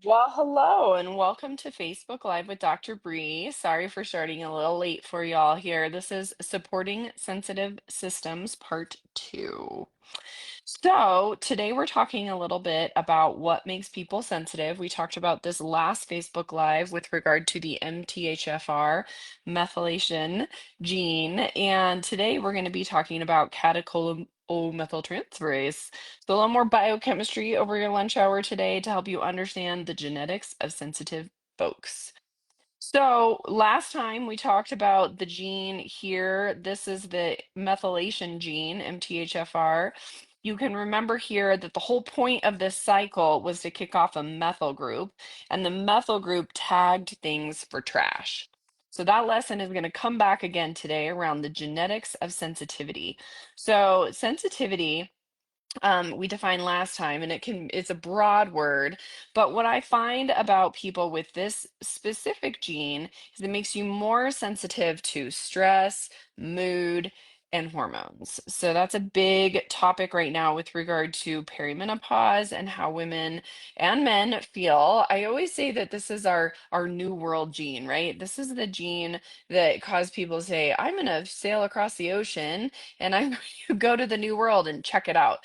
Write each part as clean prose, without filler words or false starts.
Well, hello and welcome to Facebook Live with Dr. Brie. Sorry for starting a little late for y'all here. This is Supporting Sensitive Systems Part 2. So, today we're talking a little bit about what makes people sensitive. We talked about this last Facebook Live with regard to the MTHFR methylation gene, and today we're going to be talking about catecholomethyltransferase. So, a little more biochemistry over your lunch hour today to help you understand the genetics of sensitive folks. So last time we talked about the gene here. This is the methylation gene, MTHFR. You can remember here that the whole point of this cycle was to kick off a methyl group, and the methyl group tagged things for trash. So that lesson is going to come back again today around the genetics of sensitivity. So sensitivity we defined last time, and it's a broad word, but what I find about people with this specific gene is it makes you more sensitive to stress, mood, and hormones. So that's a big topic right now with regard to perimenopause and how women and men feel. I always say that this is our new world gene, right? This is the gene that caused people to say, I'm going to sail across the ocean and I'm going to go to the new world and check it out,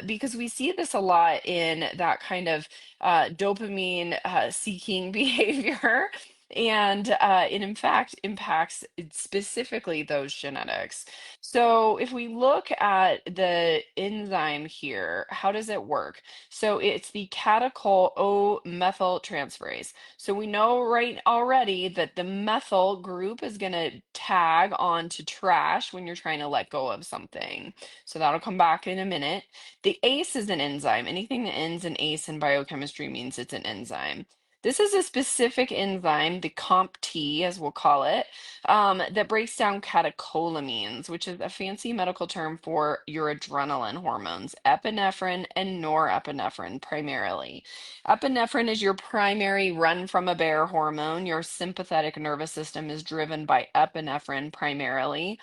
because we see this a lot in that kind of dopamine seeking behavior. And it in fact impacts specifically those genetics. So if we look at the enzyme here, how does it work? So it's the catechol O methyltransferase. So we know right already that the methyl group is going to tag on to trash when you're trying to let go of something. So that'll come back in a minute. The ACE is an enzyme. Anything that ends in ACE in biochemistry means it's an enzyme. This is a specific enzyme, the COMT, as we'll call it, that breaks down catecholamines, which is a fancy medical term for your adrenaline hormones, epinephrine and norepinephrine primarily. Epinephrine is your primary run from a bear hormone. Your sympathetic nervous system is driven by epinephrine primarily.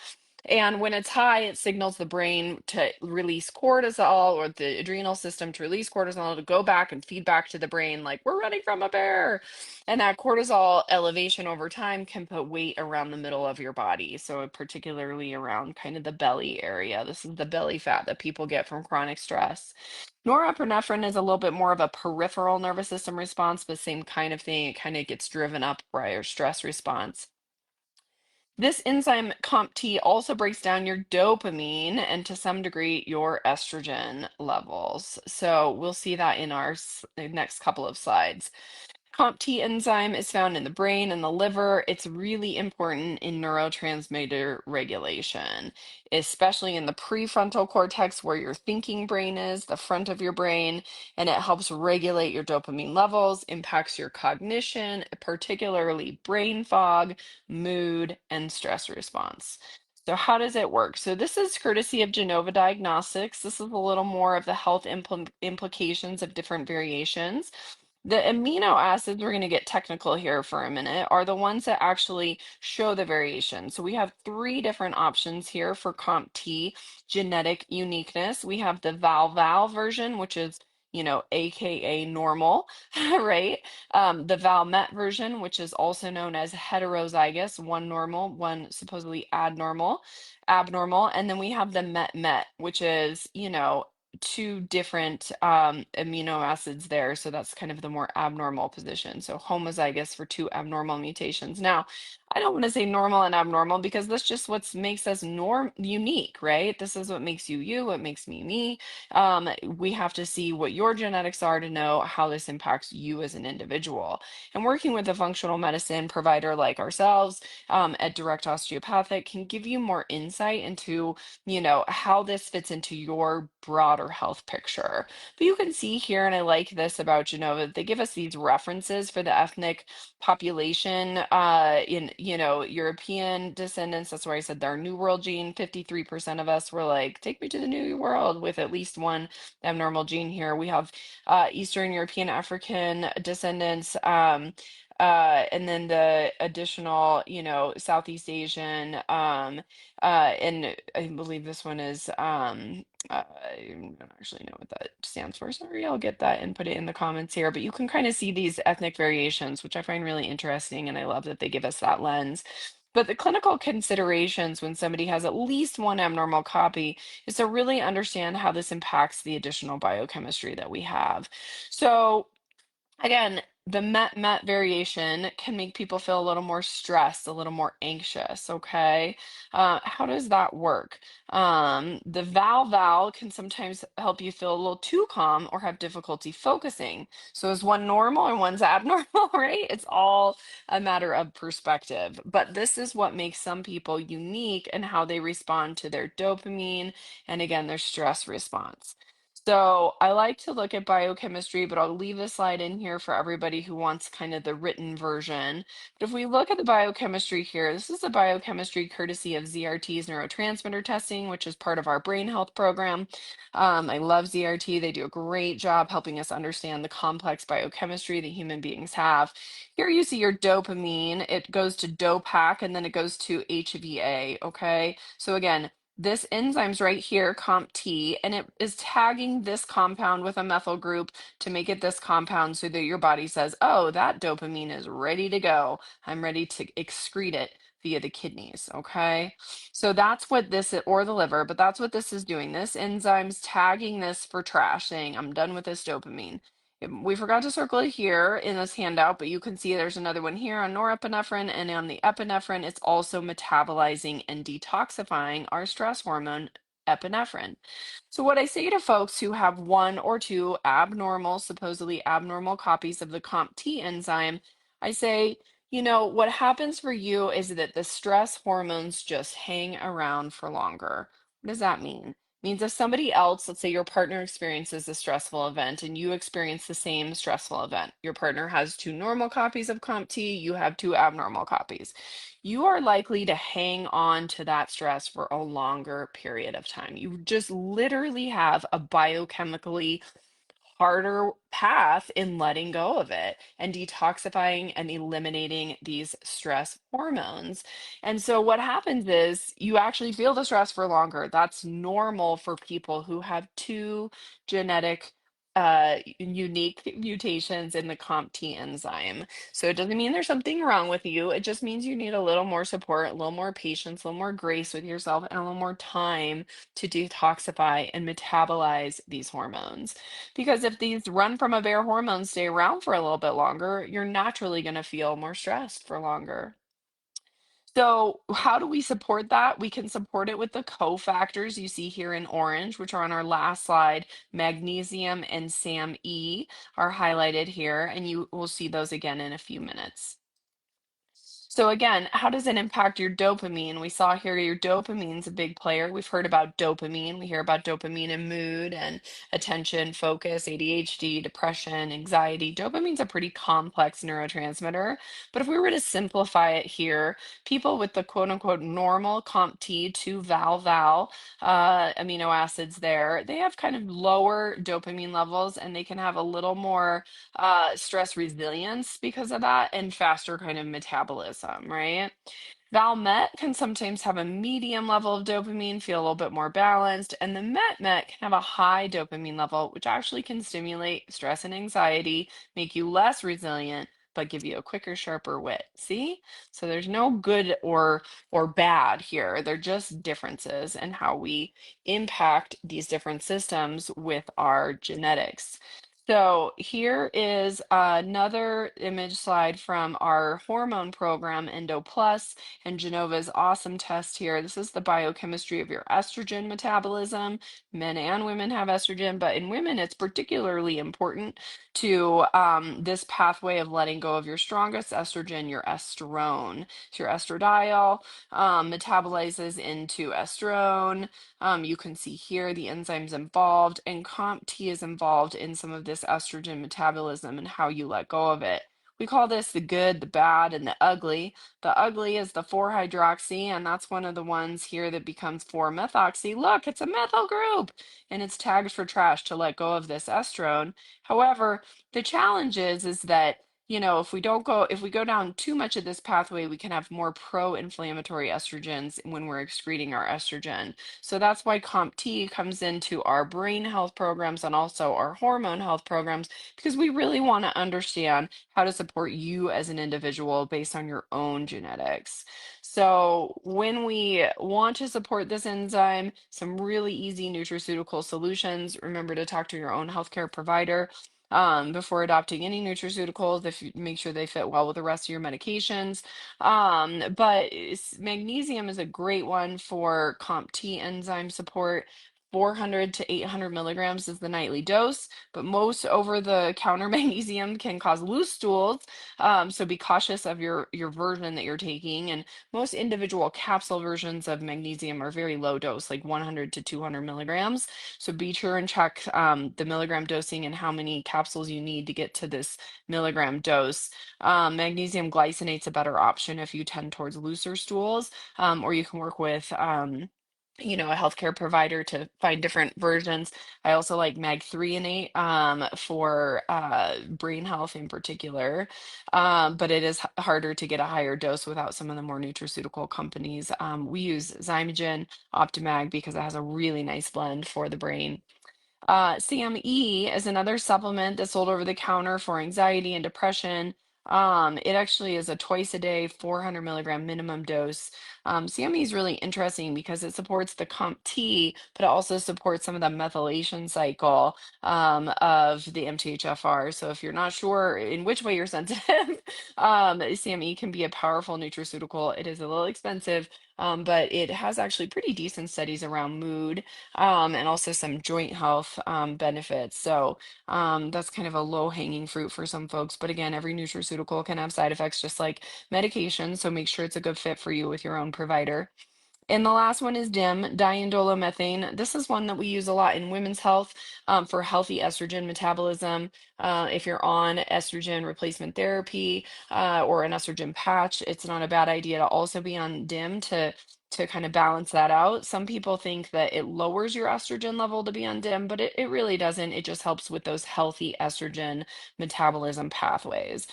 And when it's high, it signals the brain to release cortisol, or the adrenal system to release cortisol to go back and feed back to the brain, like, we're running from a bear. And that cortisol elevation over time can put weight around the middle of your body. So, particularly around kind of the belly area. This is the belly fat that people get from chronic stress. Norepinephrine is a little bit more of a peripheral nervous system response, but same kind of thing. It kind of gets driven up by your stress response. This enzyme COMT also breaks down your dopamine and to some degree your estrogen levels. So we'll see that in our next couple of slides. COMT enzyme is found in the brain and the liver. It's really important in neurotransmitter regulation, especially in the prefrontal cortex where your thinking brain is, the front of your brain, and it helps regulate your dopamine levels, impacts your cognition, particularly brain fog, mood, and stress response. So how does it work? So this is courtesy of Genova Diagnostics. This is a little more of the health implications of different variations. The amino acids, we're going to get technical here for a minute, are the ones that actually show the variation. So we have three different options here for COMT genetic uniqueness. We have the val-val version, which is, AKA normal, right? The val-met version, which is also known as heterozygous, one normal, one supposedly abnormal. And then we have the met-met, which is, two different amino acids there. So that's kind of the more abnormal position. So homozygous for two abnormal mutations. Now, I don't want to say normal and abnormal because that's just what makes us unique, right? This is what makes you you, what makes me me. We have to see what your genetics are to know how this impacts you as an individual. And working with a functional medicine provider like ourselves at Direct Osteopathic can give you more insight into how this fits into your broader health picture. But you can see here, and I like this about Genova, they give us these references for the ethnic population in, European descendants. That's where I said our New World gene, 53% of us were like, take me to the New World with at least one abnormal gene here. We have Eastern European African descendants. and then the additional, Southeast Asian, and I believe this one is, I don't actually know what that stands for. Sorry, I'll get that and put it in the comments here. But you can kind of see these ethnic variations, which I find really interesting, and I love that they give us that lens. But the clinical considerations when somebody has at least one abnormal copy is to really understand how this impacts the additional biochemistry that we have. So again, the met variation can make people feel a little more stressed, a little more anxious. Okay. How does that work? The val can sometimes help you feel a little too calm or have difficulty focusing. So is one normal and one's abnormal, right? It's all a matter of perspective. But this is what makes some people unique and how they respond to their dopamine and again, their stress response. So I like to look at biochemistry, but I'll leave this slide in here for everybody who wants kind of the written version. But if we look at the biochemistry here, this is the biochemistry courtesy of ZRT's neurotransmitter testing, which is part of our brain health program. I love ZRT. They do a great job helping us understand the complex biochemistry that human beings have. Here you see your dopamine. It goes to DOPAC and then it goes to HVA, okay? So again, this enzyme's right here, COMT, and it is tagging this compound with a methyl group to make it this compound so that your body says, oh, that dopamine is ready to go. I'm ready to excrete it via the kidneys, okay? So that's what this, or the liver, but that's what this is doing. This enzyme's tagging this for trash, saying, I'm done with this dopamine. We forgot to circle it here in this handout, but you can see there's another one here on norepinephrine, and on the epinephrine, it's also metabolizing and detoxifying our stress hormone, epinephrine. So what I say to folks who have one or two abnormal, supposedly abnormal copies of the COMT enzyme, I say, what happens for you is that the stress hormones just hang around for longer. What does that mean? Means if somebody else, let's say your partner experiences a stressful event and you experience the same stressful event, your partner has two normal copies of COMT, you have two abnormal copies. You are likely to hang on to that stress for a longer period of time. You just literally have a biochemically harder path in letting go of it and detoxifying and eliminating these stress hormones. And so what happens is you actually feel the stress for longer. That's normal for people who have two genetic unique mutations in the COMT enzyme. So it doesn't mean there's something wrong with you. It just means you need a little more support, a little more patience, a little more grace with yourself, and a little more time to detoxify and metabolize these hormones. Because if these run from a bear hormones stay around for a little bit longer, you're naturally going to feel more stressed for longer. So, how do we support that? We can support it with the cofactors you see here in orange, which are on our last slide. Magnesium and SAMe are highlighted here, and you will see those again in a few minutes. So again, how does it impact your dopamine? We saw here your dopamine's a big player. We've heard about dopamine. We hear about dopamine and mood and attention, focus, ADHD, depression, anxiety. Dopamine's a pretty complex neurotransmitter. But if we were to simplify it here, people with the quote unquote normal COMT2 val amino acids there, they have kind of lower dopamine levels and they can have a little more stress resilience because of that and faster kind of metabolism, right? Valmet can sometimes have a medium level of dopamine, feel a little bit more balanced, and the met can have a high dopamine level, which actually can stimulate stress and anxiety, make you less resilient, but give you a quicker, sharper wit. See? So there's no good or bad here. They're just differences in how we impact these different systems with our genetics. So here is another image slide from our hormone program, Endo Plus, and Genova's awesome test here. This is the biochemistry of your estrogen metabolism. Men and women have estrogen, but in women, it's particularly important to this pathway of letting go of your strongest estrogen, your estrone. So your estradiol metabolizes into estrone. You can see here the enzymes involved, and COMT is involved in some of this estrogen metabolism and how you let go of it. We call this the good, the bad, and the ugly. The ugly is the 4-hydroxy, and that's one of the ones here that becomes 4-methoxy. Look, it's a methyl group, and it's tagged for trash to let go of this estrone. However, the challenge is that if we go down too much of this pathway, we can have more pro-inflammatory estrogens when we're excreting our estrogen. So that's why COMT comes into our brain health programs and also our hormone health programs, because we really want to understand how to support you as an individual based on your own genetics. So when we want to support this enzyme, some really easy nutraceutical solutions, remember to talk to your own healthcare provider before adopting any nutraceuticals, if you make sure they fit well with the rest of your medications. But magnesium is a great one for COMT enzyme support. 400 to 800 milligrams is the nightly dose, but most over-the-counter magnesium can cause loose stools. So be cautious of your version that you're taking. And most individual capsule versions of magnesium are very low dose, like 100 to 200 milligrams. So be sure and check the milligram dosing and how many capsules you need to get to this milligram dose. Magnesium glycinate's a better option if you tend towards looser stools, or you can work with a healthcare provider to find different versions. I also like mag-threonate for brain health in particular, but it is harder to get a higher dose without some of the more nutraceutical companies. We use Zymogen Optimag because it has a really nice blend for the brain. CME is another supplement that's sold over the counter for anxiety and depression. It actually is a twice a day, 400 milligram minimum dose. CME is really interesting because it supports the COMT, but it also supports some of the methylation cycle of the MTHFR. So if you're not sure in which way you're sensitive, CME can be a powerful nutraceutical. It is a little expensive, but it has actually pretty decent studies around mood and also some joint health benefits. So that's kind of a low hanging fruit for some folks. But again, every nutraceutical can have side effects just like medication. So make sure it's a good fit for you with your own provider. And the last one is DIM, diindolylmethane. This is one that we use a lot in women's health for healthy estrogen metabolism. If you're on estrogen replacement therapy or an estrogen patch, it's not a bad idea to also be on DIM to kind of balance that out. Some people think that it lowers your estrogen level to be on DIM, but it really doesn't. It just helps with those healthy estrogen metabolism pathways.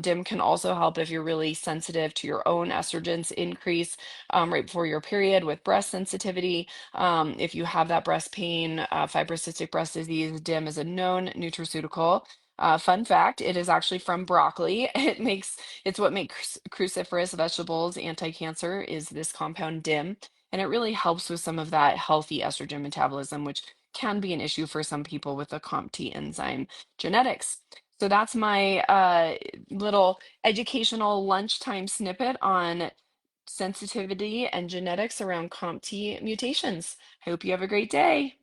DIM can also help if you're really sensitive to your own estrogens increase right before your period with breast sensitivity. If you have that breast pain, fibrocystic breast disease, DIM is a known nutraceutical. Fun fact, it is actually from broccoli. It's what makes cruciferous vegetables anti-cancer is this compound DIM, and it really helps with some of that healthy estrogen metabolism, which can be an issue for some people with the COMT enzyme genetics. So that's my little educational lunchtime snippet on sensitivity and genetics around COMT mutations. I hope you have a great day.